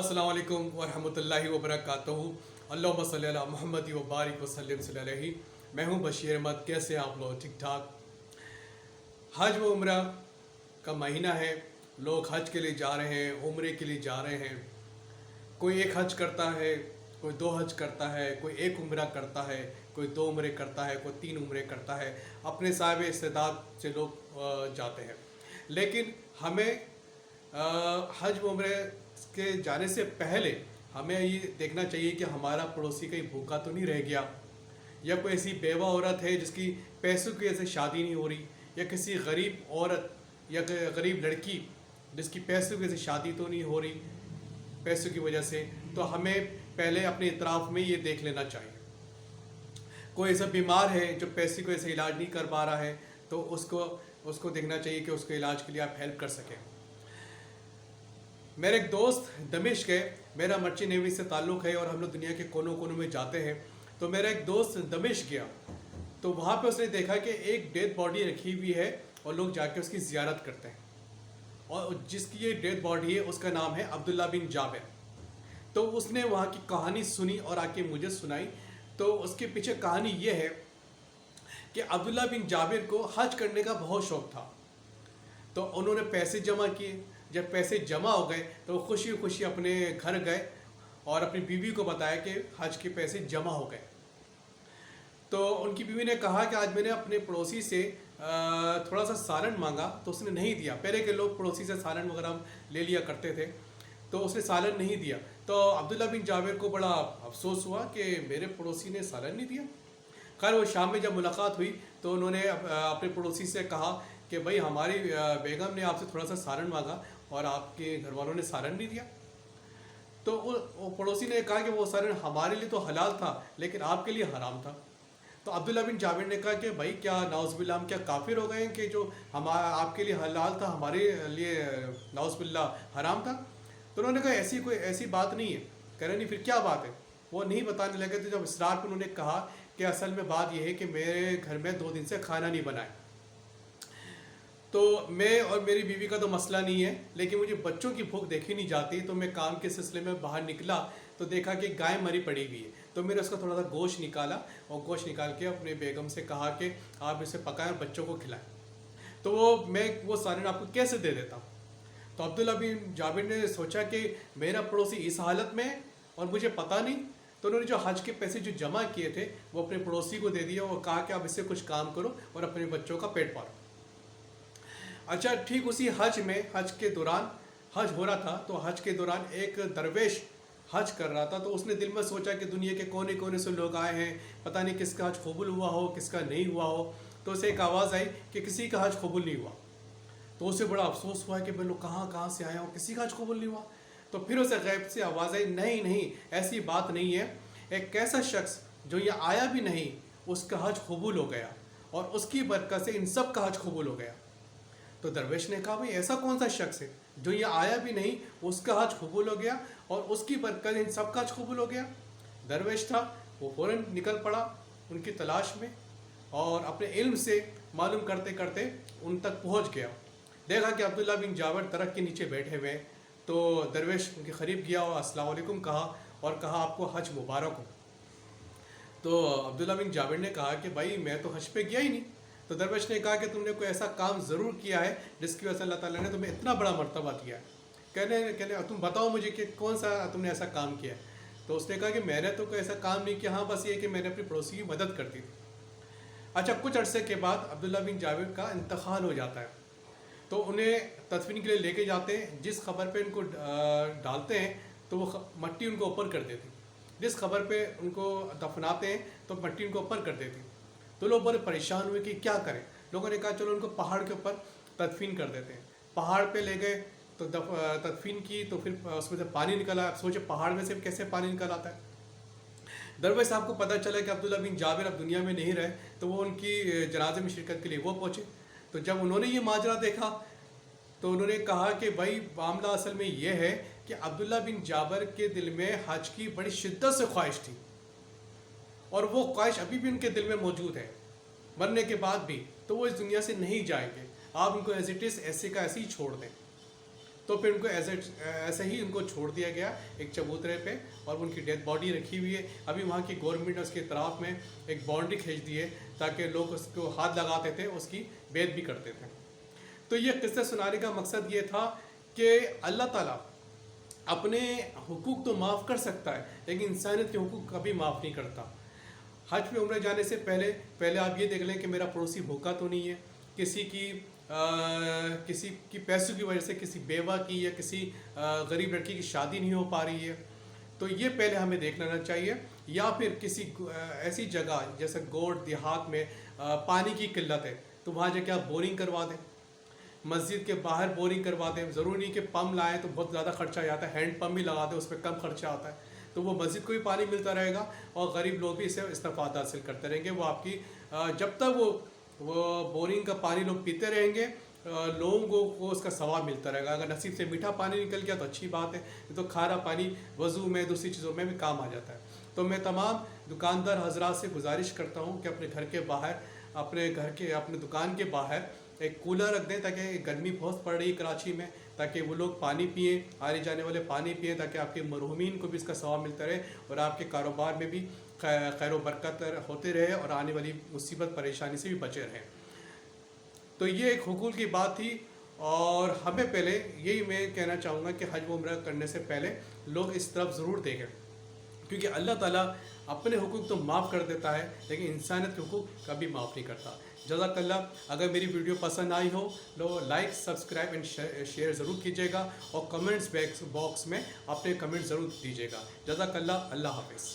अस्सलाम वालेकुम वरहमतुल्लाहि वबरकातुहू। अल्लाहुम्मा सल्ली अला मुहम्मद व बारिक वसल्लिम अलैहि। मैं हूँ बशीर अहमद। कैसे हैं आप लोग? ठीक ठाक। हज व उम्रा का महीना है। लोग हज के लिए जा रहे हैं, उम्रे के लिए जा रहे हैं। कोई एक हज करता है, कोई दो हज करता है, कोई एक उम्रा करता है, कोई दो उम्रे करता है, कोई तीन उम्रे करता है। अपने साहिब इस्तेदाद से लोग जाते हैं। लेकिन हमें हज व उम्रे के जाने से पहले हमें ये देखना चाहिए कि हमारा पड़ोसी कहीं भूखा तो नहीं रह गया, या कोई ऐसी बेवा औरत है जिसकी पैसों की वजह से शादी नहीं हो रही, या किसी गरीब औरत या गरीब लड़की जिसकी पैसों की वजह से शादी तो नहीं हो रही पैसों की वजह से। तो हमें पहले अपने इतराफ़ में ये देख लेना चाहिए। कोई ऐसा बीमार है जो पैसे की वजह से इलाज नहीं कर पा रहा है, तो उसको देखना चाहिए कि उसके इलाज के लिए आप हेल्प कर सकें। मेरे एक दोस्त दमिश्क है, मेरा मर्ची नेवी से ताल्लुक़ है और हम लोग दुनिया के कोनों कोनों में जाते हैं। तो मेरा एक दोस्त दमिश्क गया, तो वहाँ पे उसने देखा कि एक डेड बॉडी रखी हुई है और लोग जाके उसकी ज़ियारत करते हैं। और जिसकी ये डेड बॉडी है उसका नाम है अब्दुल्ला बिन जाबिर। तो उसने वहाँ की कहानी सुनी और आके मुझे सुनाई। तो उसके पीछे कहानी ये है कि अब्दुल्ला बिन जाबिर को हज करने का बहुत शौक़ था। तो उन्होंने पैसे जमा किए। जब पैसे जमा हो गए तो वो खुशी खुशी अपने घर गए और अपनी बीवी को बताया कि हज के पैसे जमा हो गए। तो उनकी बीवी ने कहा कि आज मैंने अपने पड़ोसी से थोड़ा सा सालन मांगा तो उसने नहीं दिया। पहले के लोग पड़ोसी से सालन वगैरह ले लिया करते थे, तो उसने सालन नहीं दिया। तो अब्दुल्ला बिन जाबिर को बड़ा अफसोस हुआ कि मेरे पड़ोसी ने सालन नहीं दिया। खैर वो शाम में जब मुलाकात हुई तो उन्होंने अपने पड़ोसी से कहा कि भाई हमारी बेगम ने आपसे थोड़ा सा सालन मांगा और आपके घर वालों ने सालन नहीं दिया। तो वो पड़ोसी ने कहा कि वो सालन हमारे लिए तो हलाल था लेकिन आपके लिए हराम था। तो अब्दुल्ला बिन जाबिर ने कहा कि भाई क्या नाउज़ुबिल्लाह हम क्या काफिर हो गए हैं कि जो आपके लिए हलाल था हमारे लिए नाउज़ुबिल्लाह हराम था। तो उन्होंने कहा ऐसी बात नहीं है। कह रहे नहीं फिर क्या बात है। वो नहीं बताने लगे। तो जब इसरार पर उन्होंने कहा कि असल में बात यह है कि मेरे घर में 2 दिन से खाना नहीं बना है। तो मैं और मेरी बीवी का तो मसला नहीं है, लेकिन मुझे बच्चों की भूख देखी नहीं जाती। तो मैं काम के सिलसिले में बाहर निकला तो देखा कि गाय मरी पड़ी हुई है। तो मैंने उसका थोड़ा सा गोश्त निकाला और गोश्त निकाल के अपने बेगम से कहा कि आप इसे पकाएं बच्चों को खिलाएं। तो मैं वो सालन आपको कैसे दे देता हूँ। तो अब्दुल्ला बिन जाबिर ने सोचा कि मेरा पड़ोसी इस हालत में है और मुझे पता नहीं। तो उन्होंने जो हज के पैसे जो जमा किए थे वो अपने पड़ोसी को दे दिया और कहा कि आप इससे कुछ काम करो और अपने बच्चों का पेट पालो। अच्छा, ठीक उसी हज के दौरान हज हो रहा था। तो हज के दौरान एक दरवेश हज कर रहा था। तो उसने दिल में सोचा कि दुनिया के कोने कोने से लोग आए हैं, पता नहीं किसका हज कबूल हुआ हो किसका नहीं हुआ हो। तो उसे एक आवाज़ आई कि किसी का हज कबूल नहीं हुआ। तो उसे बड़ा अफसोस हुआ कि मैं लोग कहाँ से आया हूँ, किसी का हज कबूल नहीं हुआ। तो फिर उसे गैब से आवाज़ आई, नहीं ऐसी बात नहीं है। एक ऐसा शख्स जो ये आया भी नहीं उसका हज कबूल हो गया और उसकी बरकत से इन सब का हज कबूल हो गया। तो दरवेश ने कहा भाई ऐसा कौन सा शख्स है जो ये आया भी नहीं उसका हज कबूल हो गया और उसकी बरकत इन सब का हज कबूल हो गया। दरवेश था वो फ़ौरन निकल पड़ा उनकी तलाश में और अपने इल्म से मालूम करते करते उन तक पहुंच गया। देखा कि अब्दुल्ला बिन जाबिर दरख्त के नीचे बैठे हुए। तो दरवेश उनके करीब गया और अस्सलाम वालेकुम कहा और कहा आपको हज मुबारक हो। तो अब्दुल्ला बिन जाबिर ने कहा कि भाई मैं तो हज पे गया ही नहीं। तो दरवेश ने कहा कि तुमने कोई ऐसा काम ज़रूर किया है जिसकी वजह से अल्लाह ताला ने तुम्हें इतना बड़ा मर्तबा दिया है। कहने तुम बताओ मुझे कि कौन सा तुमने ऐसा काम किया है। तो उसने कहा कि मैंने तो कोई ऐसा काम नहीं किया, हाँ बस ये कि मैंने अपनी पड़ोसी की मदद कर दी थी। अच्छा, कुछ अरसे के बाद अब्दुल्ला बिन जाबिर का इंतकाल हो जाता है। तो उन्हें तदफीन के लिए लेके जाते हैं। जिस खबर पे उनको डालते हैं तो वो मट्टी उनको ऊपर कर देती। जिस खबर पे उनको दफनाते हैं तो मट्टी उनको ऊपर कर देती। तो लोग बड़े परेशान हुए कि क्या करें। लोगों ने कहा चलो उनको पहाड़ के ऊपर तदफीन कर देते हैं। पहाड़ पे ले गए तो तदफीन की तो फिर उसमें से पानी निकला। सोचे पहाड़ में से कैसे पानी निकल आता है। दरवेश साहब को पता चला कि अब्दुल्ला बिन जाबिर अब दुनिया में नहीं रहे। तो वो उनकी जनाजे में शिरकत के लिए वो पहुँचे। तो जब उन्होंने ये माजरा देखा तो उन्होंने कहा कि भाई मामला असल में ये है कि अब्दुल्ला बिन जाबिर के दिल में हज की बड़ी शिद्दत से ख्वाहिश थी और वो ख्वाहिश अभी भी उनके दिल में मौजूद है मरने के बाद भी। तो वो इस दुनिया से नहीं जाएंगे, आप उनको एज इट इज़ ऐसे का ऐसे ही छोड़ दें। تو پھر ان کو ایسے ہی ان کو چھوڑ دیا گیا ایک چبوترے پہ، اور ان کی ڈیتھ باڈی رکھی ہوئی ہے. ابھی وہاں کی گورنمنٹ نے اس کے اطراف میں ایک باؤنڈری کھینچ دی ہے تاکہ لوگ اس کو ہاتھ لگاتے تھے، اس کی بیعت بھی کرتے تھے. تو یہ قصہ سنانے کا مقصد یہ تھا کہ اللہ تعالیٰ اپنے حقوق تو معاف کر سکتا ہے لیکن انسانیت کے حقوق کبھی معاف نہیں کرتا. حج پہ عمرہ جانے سے پہلے آپ یہ دیکھ لیں کہ میرا پڑوسی بھوکا تو نہیں ہے، کسی کی پیسوں کی وجہ سے کسی بیوہ کی یا کسی غریب لڑکی کی شادی نہیں ہو پا رہی ہے، تو یہ پہلے ہمیں دیکھ لینا چاہیے. یا پھر کسی ایسی جگہ جیسے گوڑ دیہات میں پانی کی قلت ہے تو وہاں جا کے آپ بورنگ کروا دیں، مسجد کے باہر بورنگ کروا دیں. ضروری نہیں کہ پمپ لائیں تو بہت زیادہ خرچہ آتا ہے، ہینڈ پمپ بھی لگا دیں، اس پہ کم خرچہ آتا ہے، تو وہ مسجد کو بھی پانی ملتا رہے گا اور غریب لوگ بھی اسے استفادہ حاصل کرتے رہیں گے. وہ آپ کی جب تک وہ بورنگ کا پانی لوگ پیتے رہیں گے لوگوں کو اس کا ثواب ملتا رہے گا. اگر نصیب سے میٹھا پانی نکل گیا تو اچھی بات ہے، تو کھارا پانی وضو میں دوسری چیزوں میں بھی کام آ جاتا ہے. تو میں تمام دکاندار حضرات سے گزارش کرتا ہوں کہ اپنے گھر کے باہر اپنے دکان کے باہر ایک کولر رکھ دیں، تاکہ گرمی بہت پڑ رہی ہے کراچی میں، تاکہ وہ لوگ پانی پئیں، آنے جانے والے پانی پئیں، تاکہ آپ کے مرحومین کو بھی اس کا ثواب ملتا رہے اور آپ کے کاروبار میں بھی خیر و برکت ہوتے رہے اور آنے والی مصیبت پریشانی سے بھی بچے رہیں. تو یہ ایک حقوق کی بات تھی، اور ہمیں پہلے یہی میں کہنا چاہوں گا کہ حج و عمرہ کرنے سے پہلے لوگ اس طرف ضرور دیکھیں، کیونکہ اللہ تعالیٰ اپنے حقوق تو معاف کر دیتا ہے لیکن انسانیت کے حقوق کبھی معاف نہیں کرتا. جزاک اللہ. اگر میری ویڈیو پسند آئی ہو تو لائک، سبسکرائب اینڈ شیئر ضرور کیجیے گا، اور کمنٹس باکس میں اپنے کمنٹ ضرور دیجیے گا. جزاک اللہ. اللہ حافظ.